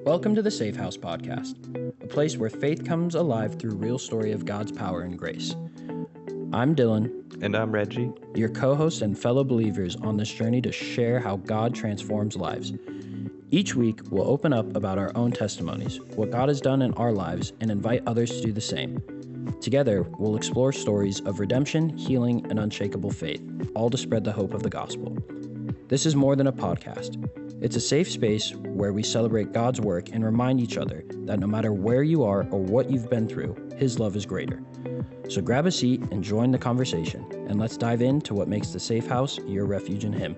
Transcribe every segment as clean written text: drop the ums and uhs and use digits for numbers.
Welcome to the Safe House Podcast, a place where faith comes alive through real story of God's power and grace. I'm Dylan, And I'm Reggie, your co-host and fellow believers on this journey to share how God transforms lives. Each week, we'll open up about our own testimonies, what God has done in our lives, and invite others to do the same. Together, we'll explore stories of redemption, healing, and unshakable faith, all to spread the hope of the gospel. This is more than a podcast. It's a safe space where we celebrate God's work and remind each other that no matter where you are or what you've been through, His love is greater. So grab a seat and join the conversation, and let's dive into what makes the Safe House your refuge in Him.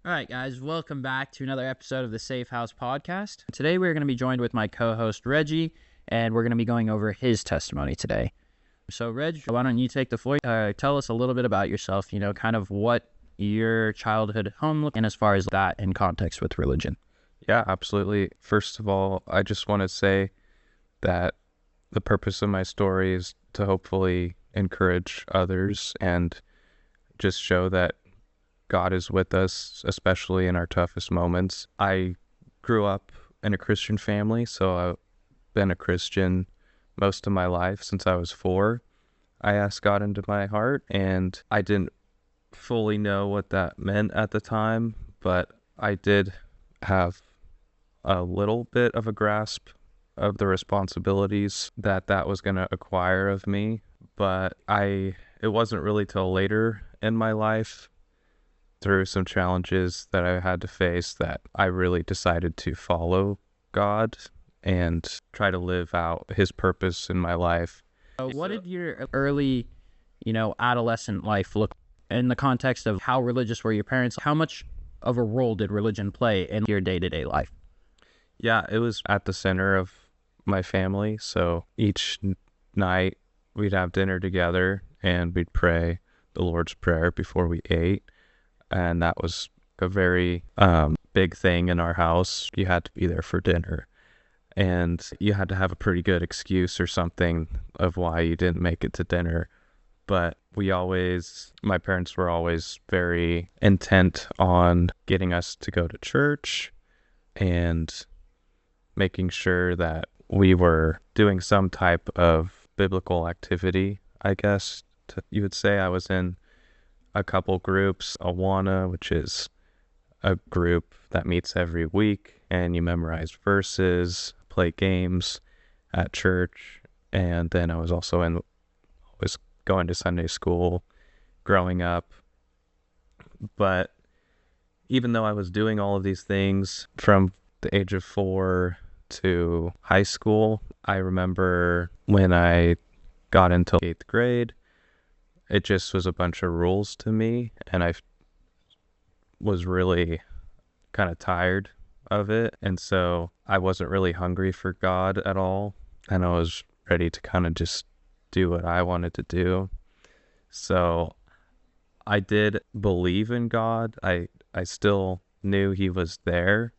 All right, guys, welcome back to another episode of the Safe House Podcast. Today, we're going to be joined with my co-host, Reggie, and we're going to be going over his testimony today. So, Reg, why don't you take the floor? Tell us a little bit about yourself, kind of what your childhood home looked, and as far as that in context with religion. Yeah, absolutely. First of all, I just want to say that the purpose of my story is to hopefully encourage others and just show that God is with us, especially in our toughest moments. I grew up in a Christian family, so I've been a Christian most of my life since I was 4. I asked God into my heart, and I didn't fully know what that meant at the time, but I did have a little bit of a grasp of the responsibilities that was going to acquire of me. But it wasn't really till later in my life, through some challenges that I had to face, that I really decided to follow God and try to live out His purpose in my life. What did your early, adolescent life look in the context of how religious were your parents? How much of a role did religion play in your day-to-day life? Yeah, it was at the center of my family. So each night we'd have dinner together and we'd pray the Lord's Prayer before we ate. And that was a very big thing in our house. You had to be there for dinner. And you had to have a pretty good excuse or something of why you didn't make it to dinner. But my parents were always very intent on getting us to go to church and making sure that we were doing some type of biblical activity, I guess you would say. I was in a couple groups, Awana, which is a group that meets every week, and you memorize verses, play games at church. And then I was also was going to Sunday school growing up. But even though I was doing all of these things from the age of 4 to high school, I remember when I got into 8th grade, it just was a bunch of rules to me, and I was really kind of tired of it. And so I wasn't really hungry for God at all, and I was ready to kind of just do what I wanted to do. So I did believe in God. I still knew He was there,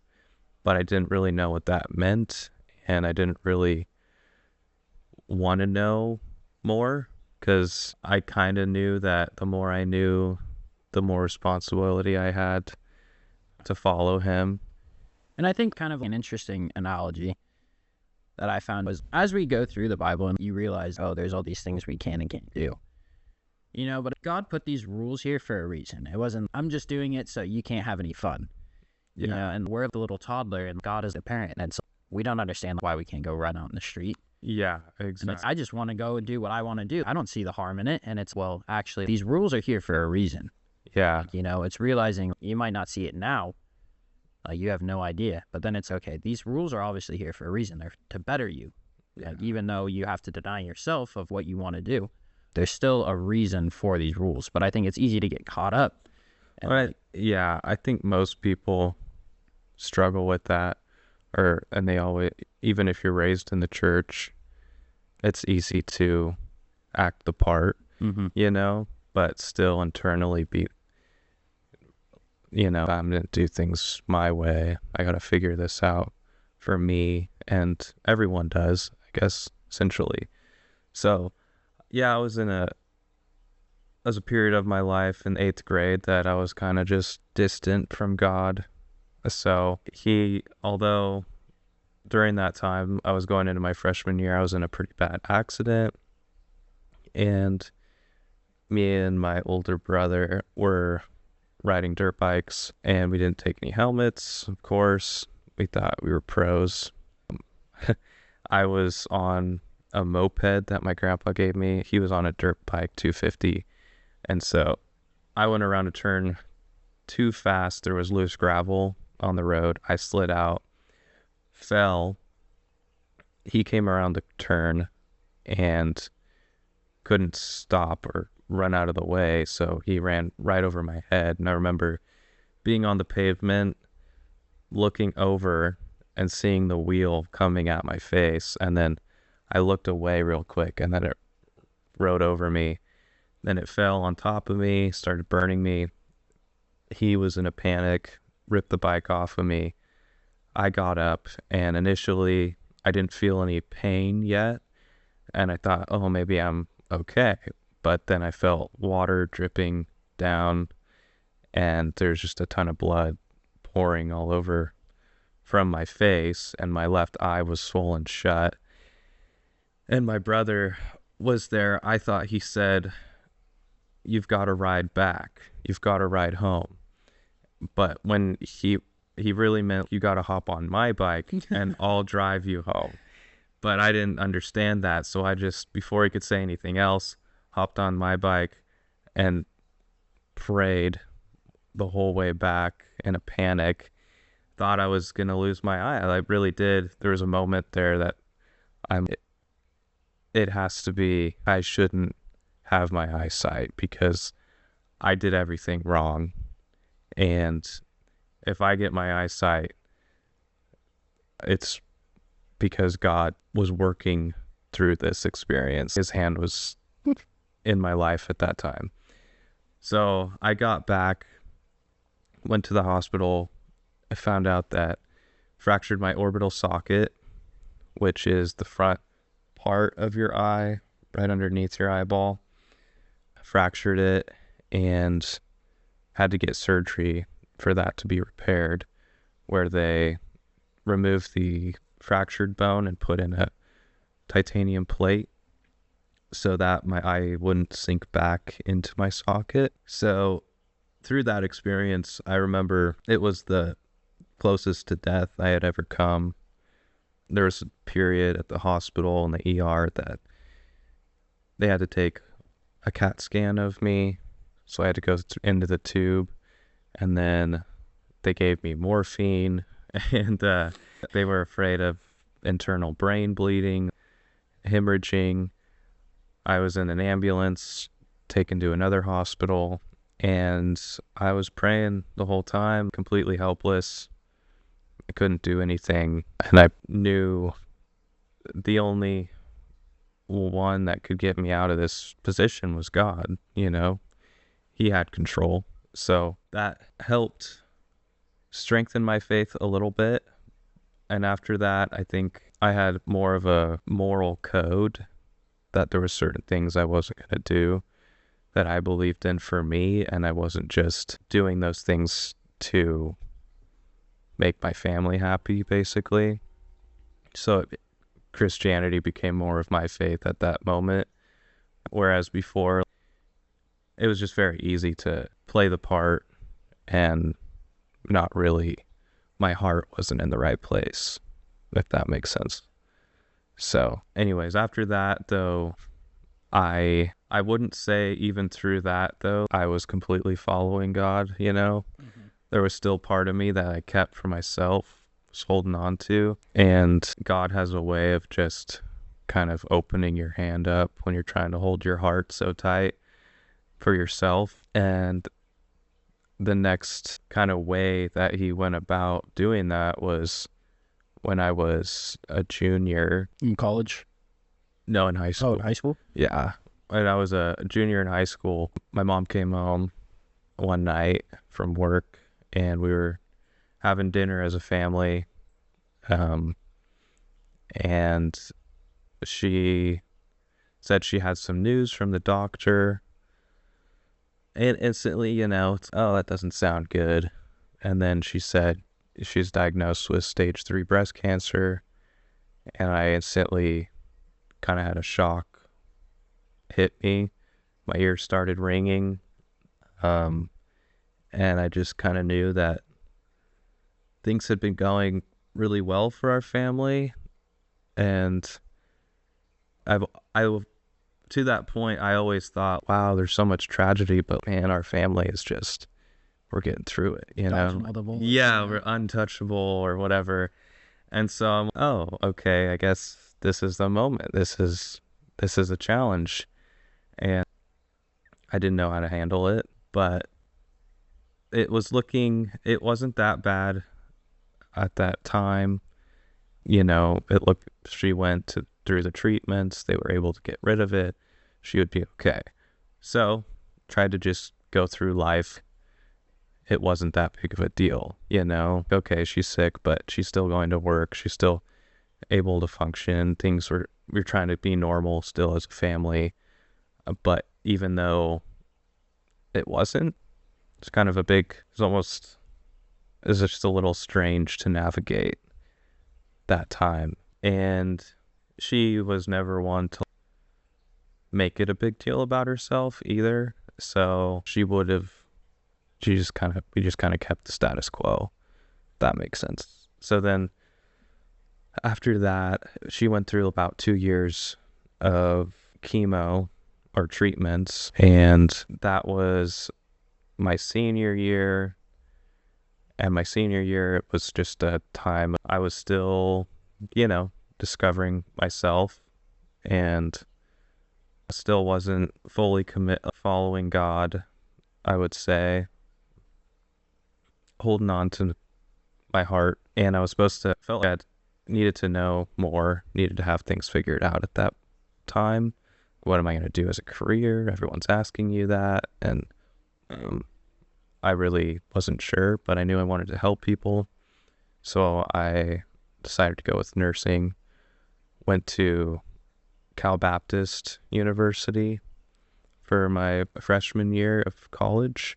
but I didn't really know what that meant, and I didn't really want to know more, because I kind of knew that the more I knew, the more responsibility I had to follow Him. And I think kind of an interesting analogy that I found was, as we go through the Bible and you realize, there's all these things we can and can't do. But God put these rules here for a reason. It wasn't, I'm just doing it so you can't have any fun. Yeah. And we're the little toddler and God is the parent. And so we don't understand why we can't go run out in the street. Yeah, exactly. I just want to go and do what I want to do. I don't see the harm in it. And it's, actually, these rules are here for a reason. Yeah. It's realizing you might not see it now. You have no idea. But then it's okay. These rules are obviously here for a reason. They're to better you. Yeah. Even though you have to deny yourself of what you want to do, there's still a reason for these rules. But I think it's easy to get caught up. Yeah, I think most people struggle with that. And they always, even if you're raised in the church, it's easy to act the part, but still internally be, I'm going to do things my way. I got to figure this out for me, and everyone does, I guess, essentially. So, yeah, I was in a period of my life in 8th grade that I was kind of just distant from God. So although during that time I was going into my freshman year, I was in a pretty bad accident, and me and my older brother were riding dirt bikes, and we didn't take any helmets, of course. We thought we were pros. I was on a moped that my grandpa gave me. He was on a dirt bike 250. And so I went around a turn too fast. There was loose gravel on the road. I slid out, fell. He came around the turn and couldn't stop or run out of the way. So he ran right over my head. And I remember being on the pavement, looking over and seeing the wheel coming at my face. And then I looked away real quick, and then it rode over me. Then it fell on top of me, started burning me. He was in a panic, ripped the bike off of me. I got up, and initially I didn't feel any pain yet. And I thought, oh, maybe I'm okay. But then I felt water dripping down, and there's just a ton of blood pouring all over from my face, and my left eye was swollen shut. And my brother was there. I thought he said, "You've got to ride back. You've got to ride home." But when he really meant, "You got to hop on my bike and I'll drive you home." But I didn't understand that. So I just, before he could say anything else, hopped on my bike and prayed the whole way back in a panic. Thought I was going to lose my eye. I really did. There was a moment there that it has to be, I shouldn't have my eyesight because I did everything wrong. And if I get my eyesight, it's because God was working through this experience. His hand was in my life at that time. So I got back, went to the hospital. I found out that fractured my orbital socket, which is the front part of your eye, right underneath your eyeball. Fractured it and had to get surgery for that to be repaired, where they removed the fractured bone and put in a titanium plate so that my eye wouldn't sink back into my socket. So through that experience, I remember it was the closest to death I had ever come. There was a period at the hospital in the ER that they had to take a CAT scan of me. So I had to go into the tube, and then they gave me morphine, and they were afraid of internal brain bleeding, hemorrhaging. I was in an ambulance, taken to another hospital, and I was praying the whole time, completely helpless. I couldn't do anything, and I knew the only one that could get me out of this position was God. He had control. So that helped strengthen my faith a little bit. And after that, I think I had more of a moral code, that there were certain things I wasn't going to do that I believed in for me, and I wasn't just doing those things to make my family happy, basically. So Christianity became more of my faith at that moment, whereas before it was just very easy to play the part and not really, my heart wasn't in the right place, if that makes sense. So anyways, after that though, I wouldn't say even through that though, I was completely following God, There was still part of me that I kept for myself, was holding on to. And God has a way of just kind of opening your hand up when you're trying to hold your heart so tight for yourself. And the next kind of way that he went about doing that was when I was a junior. In college? No, in high school. Oh, in high school? Yeah. When I was a junior in high school, my mom came home one night from work, and we were having dinner as a family. And she said she had some news from the doctor. And instantly, it's, oh, that doesn't sound good. And then she said, she's diagnosed with stage 3 breast cancer, and I instantly kind of had a shock hit me. My ears started ringing, and I just kind of knew that things had been going really well for our family, and I've I to that point I always thought, wow, there's so much tragedy, but man, our family is just, we're getting through it, Dodging all the bullets. yeah, we're untouchable or whatever. And so I'm, oh, okay, I guess this is the moment. This is a challenge. And I didn't know how to handle it, but it wasn't that bad at that time. She went through the treatments, they were able to get rid of it. She would be okay. So tried to just go through life. It wasn't that big of a deal, Okay, she's sick, but she's still going to work. She's still able to function. We're trying to be normal still as a family. But even though it wasn't, it's just a little strange to navigate that time. And she was never one to make it a big deal about herself either. So we just kind of kept the status quo. If that makes sense. So then after that, she went through about 2 years of chemo or treatments, and that was my senior year. And my senior year, it was just a time I was still, discovering myself, and still wasn't fully following God, I would say, holding on to my heart. And I felt like I needed to know more, needed to have things figured out at that time. What am I going to do as a career? Everyone's asking you that. And I really wasn't sure, but I knew I wanted to help people. So I decided to go with nursing. Went to Cal Baptist University for my freshman year of college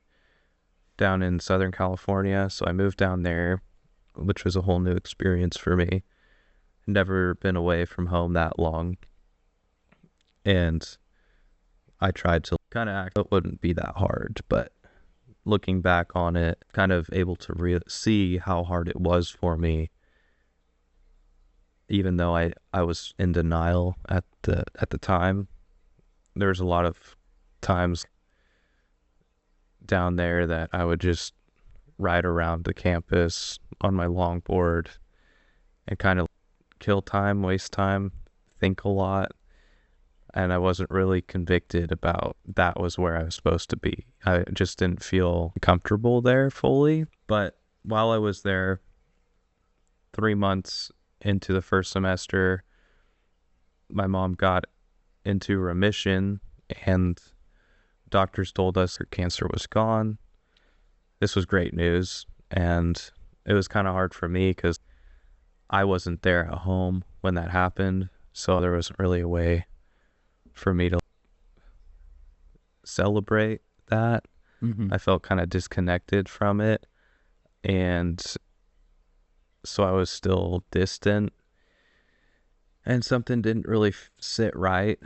down in Southern California. So I moved down there, which was a whole new experience for me. Never been away from home that long. And I tried to kind of act it wouldn't be that hard, but looking back on it, kind of able to see how hard it was for me, even though I was in denial at the time. There's a lot of times down there that I would just ride around the campus on my longboard and kind of kill time, waste time, think a lot. And I wasn't really convicted about that was where I was supposed to be. I just didn't feel comfortable there fully. But while I was there, 3 months into the first semester, my mom got into remission, and doctors told us her cancer was gone. This was great news, and it was kind of hard for me because I wasn't there at home when that happened, so there wasn't really a way for me to celebrate that. Mm-hmm. I felt kind of disconnected from it, and so I was still distant, and something didn't really sit right.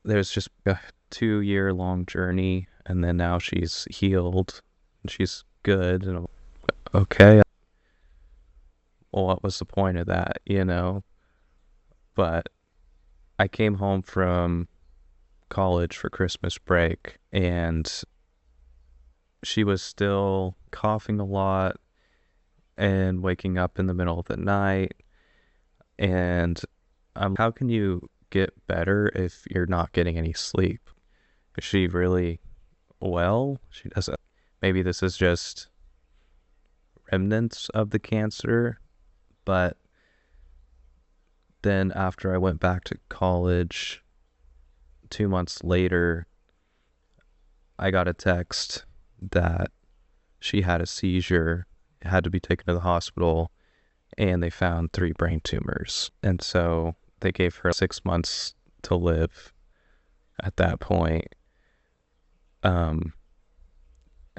There's just a 2-year-long journey, and then now she's healed, and she's good, and okay, well, what was the point of that, But I came home from college for Christmas break, and she was still coughing a lot and waking up in the middle of the night. And how can you get better if you're not getting any sleep? Is she really well? She doesn't. Maybe this is just remnants of the cancer, but then after I went back to college, 2 months later, I got a text that she had a seizure, had to be taken to the hospital, and they found 3 brain tumors. And so they gave her 6 months to live at that point.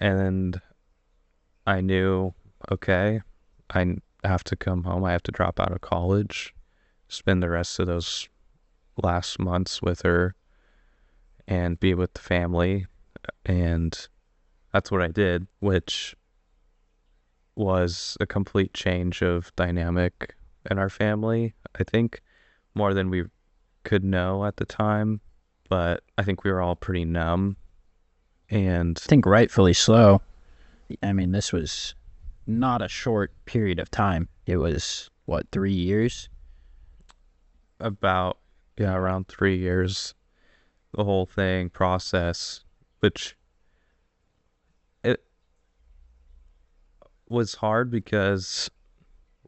And I knew, okay, have to come home. I have to drop out of college, spend the rest of those last months with her and be with the family. And that's what I did, which was a complete change of dynamic in our family. I think more than we could know at the time, but I think we were all pretty numb. And I think rightfully so. I mean, this was not a short period of time. It was, what, 3 years? about, yeah, around 3 years, the whole thing process, which it was hard because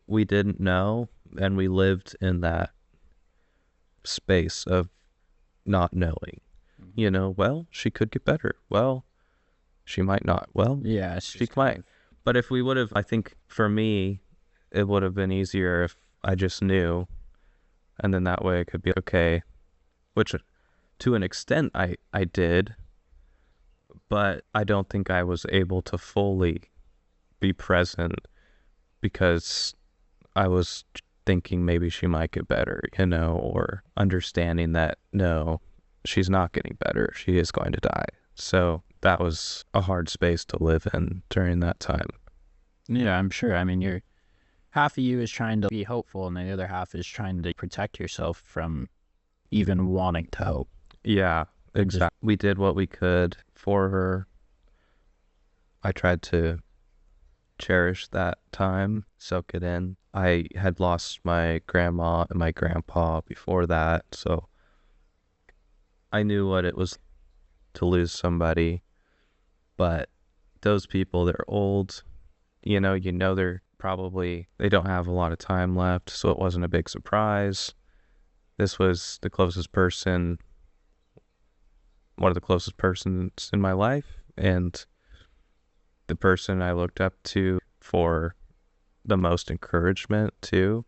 we didn't know, and we lived in that space of not knowing. Well, she could get better. Well, she might not. Well, Yeah, she might. But if we would have, I think for me, it would have been easier if I just knew, and then that way it could be okay, which to an extent I did, but I don't think I was able to fully be present because I was thinking maybe she might get better, or understanding that no, she's not getting better. She is going to die. So that was a hard space to live in during that time. Yeah, I'm sure. I mean, half of you is trying to be hopeful, and the other half is trying to protect yourself from even wanting to hope. Yeah, exactly. We did what we could for her. I tried to cherish that time, soak it in. I had lost my grandma and my grandpa before that, so I knew what it was to lose somebody. But those people, they're old, they don't have a lot of time left, so it wasn't a big surprise. This was one of the closest persons in my life, and the person I looked up to for the most encouragement too,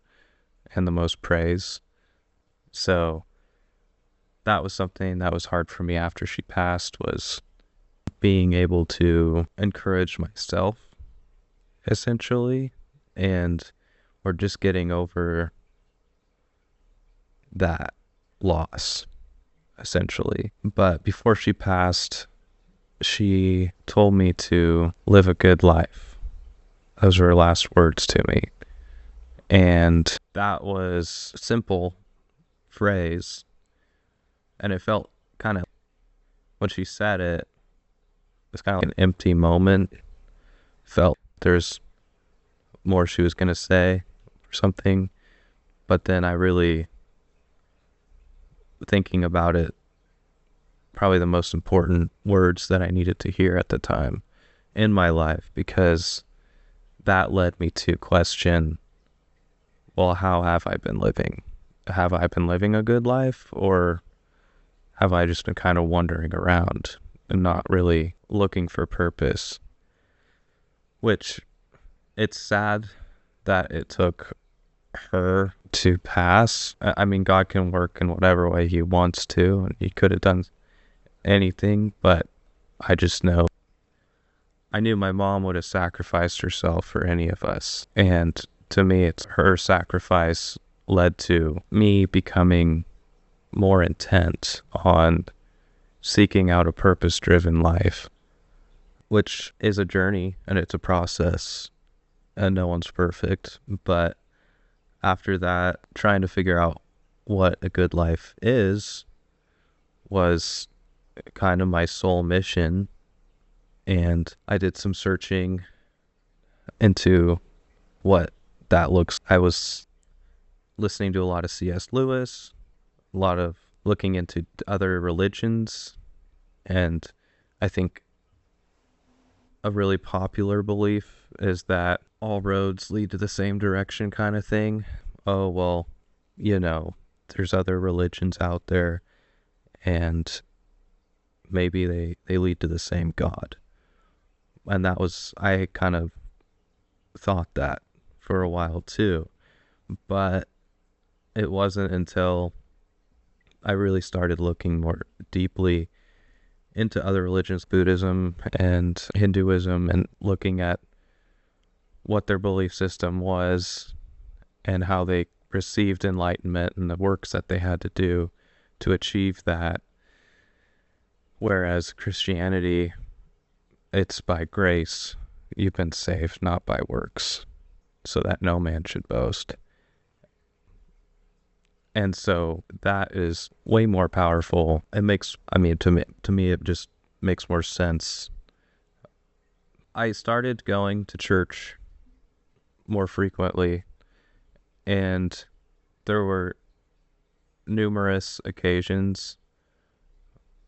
and the most praise. So that was something that was hard for me after she passed, was being able to encourage myself, essentially, or just getting over that loss, essentially. But before she passed, she told me to live a good life. Those were her last words to me. And that was a simple phrase. And it felt kind of, when she said it, was kind of like an empty moment. Felt there's more she was going to say or something. But then I really, thinking about it, probably the most important words that I needed to hear at the time in my life, because that led me to question, well, how have I been living? Have I been living a good life, or have I just been kind of wandering around and not really looking for purpose? Which, it's sad that it took her to pass. I mean, God can work in whatever way he wants to, and he could have done anything, but I just know, I knew my mom would have sacrificed herself for any of us. And to me, it's her sacrifice led to me becoming more intent on seeking out a purpose-driven life, which is a journey and it's a process, and no one's perfect. But after that, trying to figure out what a good life is was kind of my soul mission. And I did some searching into what that looks. I was listening to a lot of C.S. Lewis, a lot of looking into other religions, and I think a really popular belief is that all roads lead to the same direction, kind of thing. Oh, well, there's other religions out there, and maybe they lead to the same God. And I kind of thought that for a while too. But it wasn't until I really started looking more deeply into other religions, Buddhism and Hinduism, and looking at what their belief system was and how they received enlightenment and the works that they had to do to achieve that. Whereas Christianity, it's by grace. You've been saved, not by works, so that no man should boast. And so that is way more powerful. It makes, to me, it just makes more sense. I started going to church more frequently, and there were numerous occasions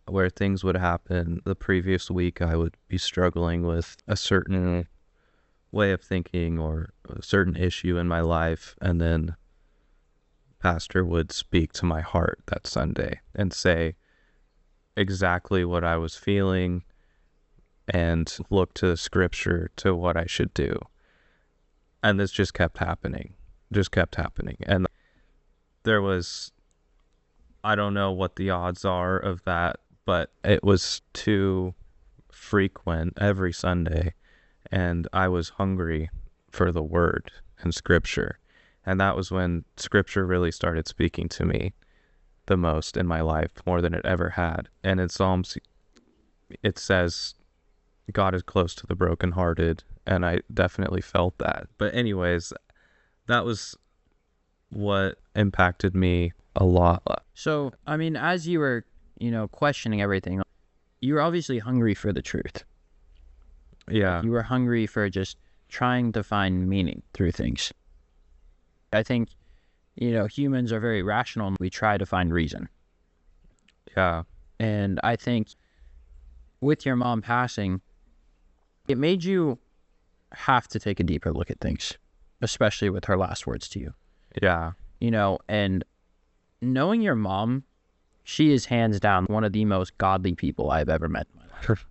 where things would happen. The previous week, I would be struggling with a certain way of thinking or a certain issue in my life, and then pastor would speak to my heart that Sunday and say exactly what I was feeling and look to the scripture to what I should do. And this just kept happening. And there was, I don't know what the odds are of that, but it was too frequent every Sunday. And I was hungry for the word and scripture. And that was when scripture really started speaking to me the most in my life, more than it ever had. And in Psalms, it says, God is close to the brokenhearted, and I definitely felt that. But anyways, that was what impacted me a lot. So, I mean, as you were, questioning everything, you were obviously hungry for the truth. Yeah. You were hungry for just trying to find meaning through things. I think, humans are very rational and we try to find reason. Yeah. And I think with your mom passing, it made you have to take a deeper look at things, especially with her last words to you. Yeah. And knowing your mom, she is hands down one of the most godly people I've ever met in my life.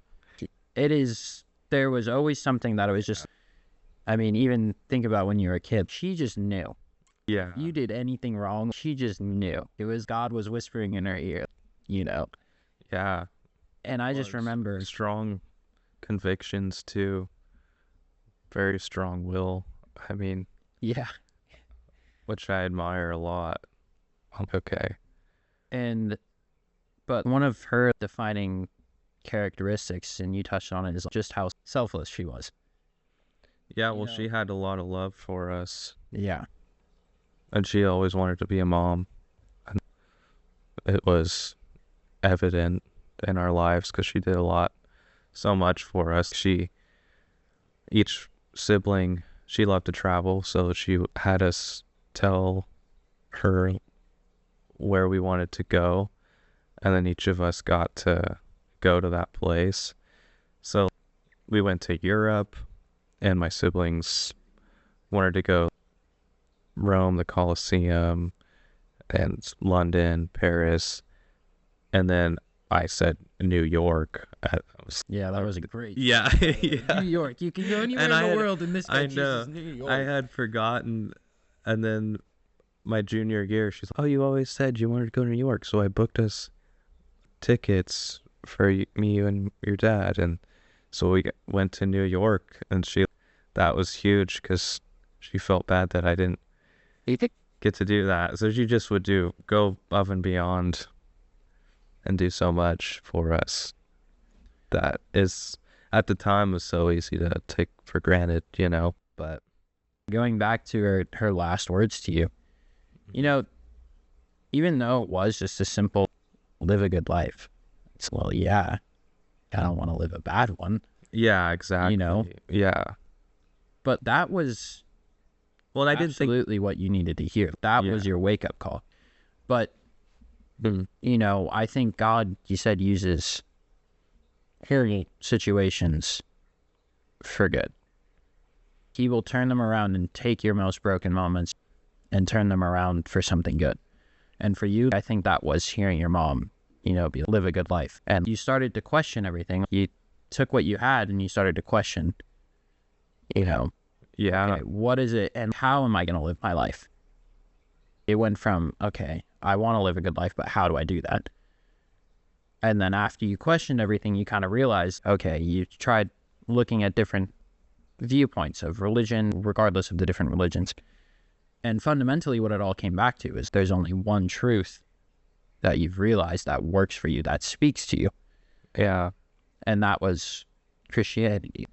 There was always something that I was just, even think about when you were a kid, she just knew. Yeah. You did anything wrong, she just knew. It was God was whispering in her ear, Yeah. And I just remember strong convictions too. Very strong will. Yeah. Which I admire a lot. Okay. But one of her defining characteristics, and you touched on it, is just how selfless she was. Yeah, well, she had a lot of love for us. Yeah. And she always wanted to be a mom. And it was evident in our lives because she did so much for us. Each sibling, she loved to travel, so she had us tell her where we wanted to go, and then each of us got to go to that place. So we went to Europe, and my siblings wanted to go Rome, the Colosseum, and London, Paris, and then I said New York. That was a great. Yeah, yeah. New York. You can go anywhere in the world in this country. I know. New York. I had forgotten, and then my junior year, she's like, "Oh, you always said you wanted to go to New York," so I booked us tickets for me and your dad, and so we went to New York, and that was huge because she felt bad that I didn't get to do that. So she just would go above and beyond and do so much for us that is at the time was so easy to take for granted, but going back to her last words to you, even though it was just a simple live a good life, it's, well, yeah, I don't want to live a bad one. Yeah, exactly. Yeah. But that was I didn't absolutely what you needed to hear. That was your wake-up call. But, I think God, you said, uses hearing situations for good. He will turn them around and take your most broken moments and turn them around for something good. And for you, I think that was hearing your mom, live a good life. And you started to question everything. You took what you had and you started to question, okay, what is it and how am I going to live my life? It went from, okay, I want to live a good life, but how do I do that? And then after you questioned everything, you kind of realized, okay, you tried looking at different viewpoints of religion, regardless of the different religions. And fundamentally, what it all came back to is there's only one truth that you've realized that works for you, that speaks to you. Yeah. And that was Christianity.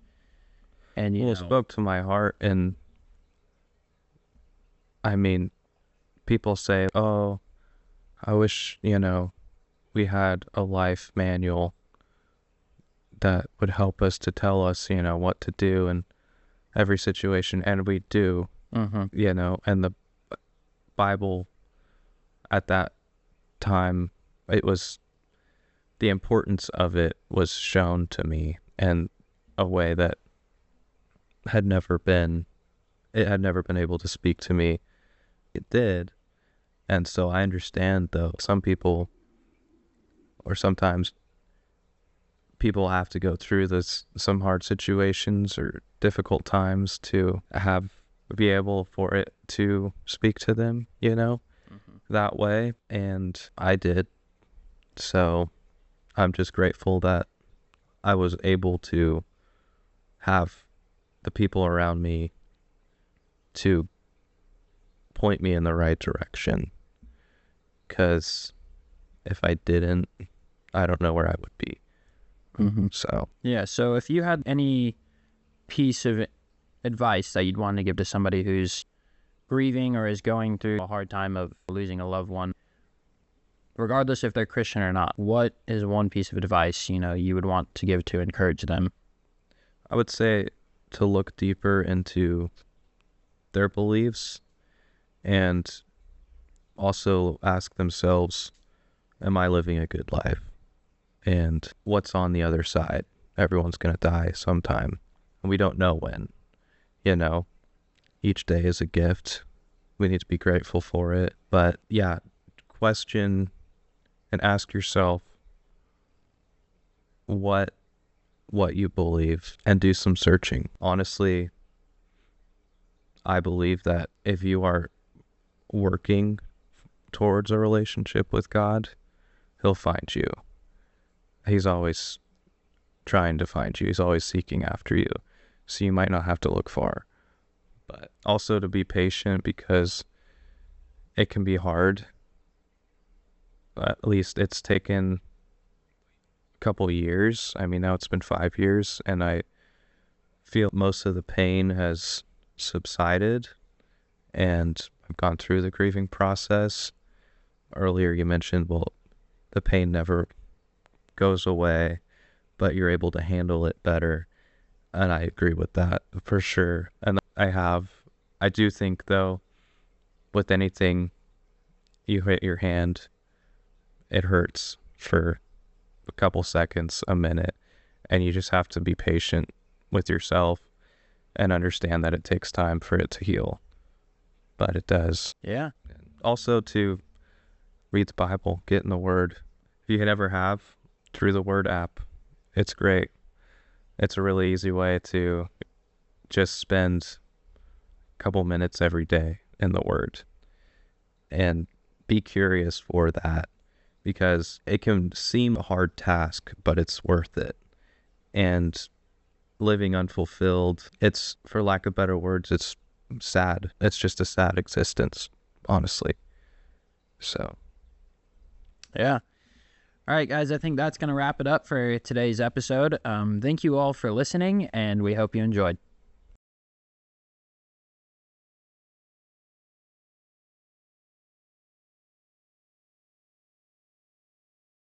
And Well, it spoke to my heart. And I mean, people say, oh, I wish, we had a life manual that would help us to tell us, what to do in every situation. And we do, and the Bible at that time, the importance of it was shown to me in a way that had never been able to speak to me. It did. And so I understand, though, some people, or sometimes people have to go through some hard situations or difficult times to be able for it to speak to them, that way. And I did. So I'm just grateful that I was able to have the people around me to point me in the right direction. Because if I didn't, I don't know where I would be. So yeah. So if you had any piece of advice that you'd want to give to somebody who's grieving or is going through a hard time of losing a loved one, regardless if they're Christian or not, what is one piece of advice, you would want to give to encourage them? I would say to look deeper into their beliefs and also ask themselves, am I living a good life? And what's on the other side? Everyone's going to die sometime, and we don't know when. Each day is a gift. We need to be grateful for it. But yeah, question and ask yourself what you believe and do some searching. Honestly, I believe that if you are working towards a relationship with God, He'll find you. He's always trying to find you. He's always seeking after you. So you might not have to look far. But also to be patient, because it can be hard. At least it's taken a couple years. I mean, now it's been 5 years, and I feel most of the pain has subsided, and I've gone through the grieving process. Earlier you mentioned, well, the pain never goes away, but you're able to handle it better. And I agree with that for sure. And I do think, though, with anything, you hit your hand, it hurts for a couple seconds, a minute, and you just have to be patient with yourself and understand that it takes time for it to heal. But it does. Yeah. Also to read the Bible, get in the Word. If you ever have, through the Word app, it's great. It's a really easy way to just spend a couple minutes every day in the Word. And be curious for that, because it can seem a hard task, but it's worth it. And living unfulfilled, it's, for lack of better words, it's sad. It's just a sad existence, honestly. So, yeah. All right, guys, I think that's going to wrap it up for today's episode. Thank you all for listening, and we hope you enjoyed.